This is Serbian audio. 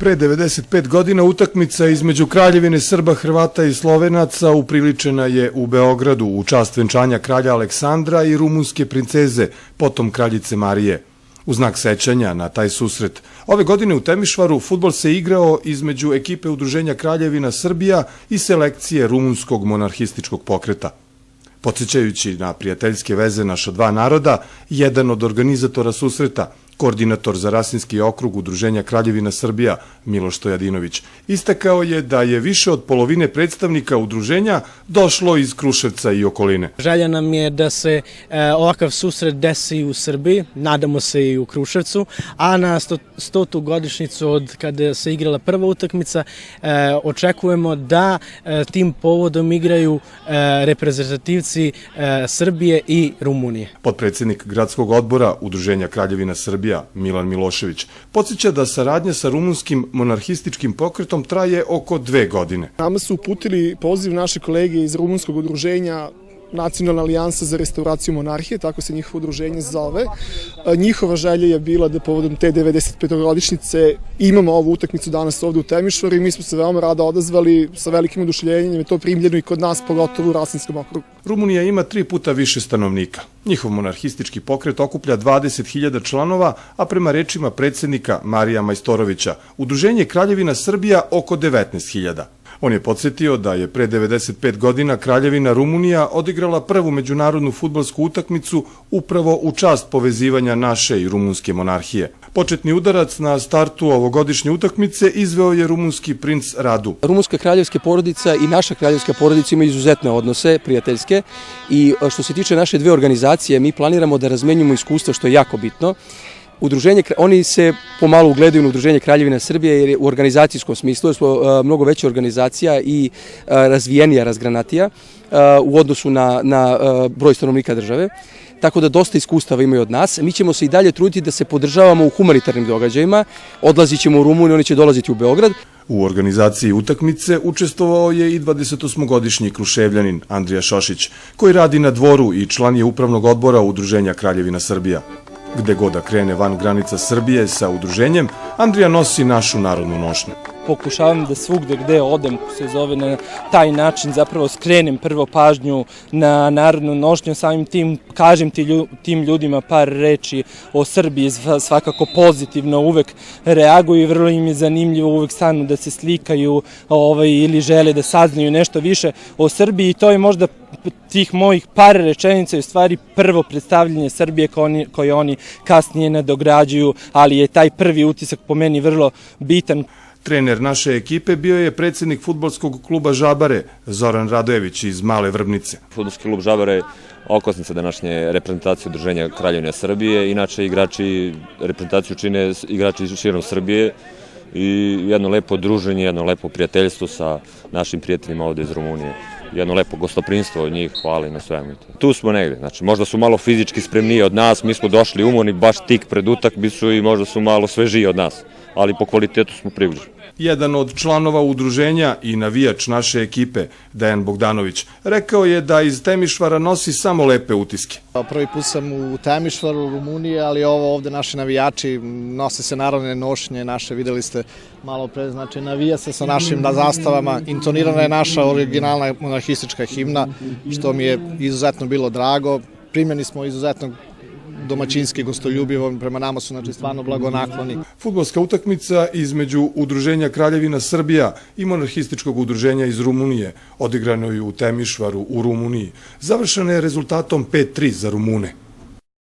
Pre 95 godina utakmica između Kraljevine Srba, Hrvata i Slovenaca upriličena je u Beogradu u čast venčanja kralja Aleksandra i rumunske princeze, potom kraljice Marije. U znak sećanja na taj susret, ove godine u Temišvaru fudbal se igrao između ekipe Udruženja Kraljevina Srbija i selekcije rumunskog monarhističkog pokreta. Podsjećajući na prijateljske veze naša dva naroda, jedan od organizatora susreta, koordinator za Rasinski okrug Udruženja Kraljevina Srbija, Miloš Stojadinović, istakao je da je više od polovine predstavnika udruženja došlo iz Kruševca i okoline. Želja nam je da se ovakav susret desi u Srbiji, nadamo se i u Kruševcu, a na 100. godišnjicu od kada se igrala prva utakmica očekujemo da tim povodom igraju reprezentativci Srbije i Rumunije. Potpredsednik gradskog odbora Udruženja Kraljevina Srbija, Milan Milošević, podsjeća da saradnja sa rumunskim monarhističkim pokretom traje oko 2 godine. Nama su uputili poziv naše kolege iz rumunskog udruženja Nacionalna alijansa za restauraciju monarhije, tako se njihovo udruženje zove. Njihova želja je bila da povodom te 95. godišnjice imamo ovu utakmicu danas ovde u Temišvaru i mi smo se veoma rado odazvali, sa velikim oduševljenjem je to primljeno i kod nas, pogotovo u Rasinskom okrugu. Rumunija ima 3 puta više stanovnika. Njihov monarhistički pokret okuplja 20.000 članova, a prema rečima predsednika Marija Majstorovića, Udruženje Kraljevina Srbija oko 19.000. On je podsjetio da je pre 95 godina Kraljevina Rumunija odigrala prvu međunarodnu fudbalsku utakmicu upravo u čast povezivanja naše i rumunske monarhije. Početni udarac na startu ovogodišnje utakmice izveo je rumunski princ Radu. Rumunska kraljevska porodica i naša kraljevska porodica imaju izuzetne odnose, prijateljske, i što se tiče naše dve organizacije, mi planiramo da razmenjujemo iskustva, što je jako bitno. Oni se pomalo ugledaju na Udruženje Kraljevina Srbije jer je u organizacijskom smislu je mnogo veća organizacija i razvijenija, razgranatija u odnosu na broj stanovnika države. Tako da dosta iskustava imaju od nas. Mi ćemo se i dalje truditi da se podržavamo u humanitarnim događajima. Odlazit ćemo u Rumuniju, oni će dolaziti u Beograd. U organizaciji utakmice učestvovao je i 28-godišnji Kruševljanin Andrija Šošić, koji radi na dvoru i član je upravnog odbora Udruženja Kraljevina Srbija. Gde god da krene van granica Srbije sa udruženjem, Andrija nosi našu narodnu nošnju. Pokušavam da svugde gde odem, se zove na taj način, zapravo skrenem prvo pažnju na narodnu nošnju, samim tim kažem tim ljudima par reči o Srbiji, svakako pozitivno uvek reaguju i vrlo im je zanimljivo, uvek stanu da se slikaju ili žele da saznaju nešto više o Srbiji i to je možda tih mojih par rečenica je u stvari prvo predstavljanje Srbije koje oni kasnije nadograđuju, ali je taj prvi utisak po meni vrlo bitan. Trener naše ekipe bio je predsednik fudbalskog kluba Žabare, Zoran Radojević iz Male Vrbnice. Fudbalski klub Žabare je okosnica današnje reprezentacije Udruženja Kraljevina Srbije. Inače, reprezentaciju čine igrači širom Srbije i jedno lepo druženje, jedno lepo prijateljstvo sa našim prijateljima ovde iz Rumunije. Jedno lepo gostoprinstvo od njih, hvala im na svemu. Tu smo negde, znači možda su malo fizički spremniji od nas, mi smo došli umorni baš tik pred utakmicu i možda su malo svežiji od nas, ali po kvalitetu smo približeni. Jedan od članova udruženja i navijač naše ekipe, Dejan Bogdanović, rekao je da iz Temišvara nosi samo lepe utiske. Prvi put sam u Temišvaru, u Rumuniji, ali ovo ovde naši navijači nose se narodne nošnje naše, videli ste malo pre, znači navija se sa našim zastavama, intonirana je naša originalna monarhistička himna, što mi je izuzetno bilo drago, primljeni smo izuzetno domaćinski, gostoljubivo, prema nama su znači stvarno blagonakloni. Fudbalska utakmica između Udruženja Kraljevina Srbija i monarhističkog udruženja iz Rumunije, odigrano je u Temišvaru u Rumuniji, završena je rezultatom 5-3 za Rumune.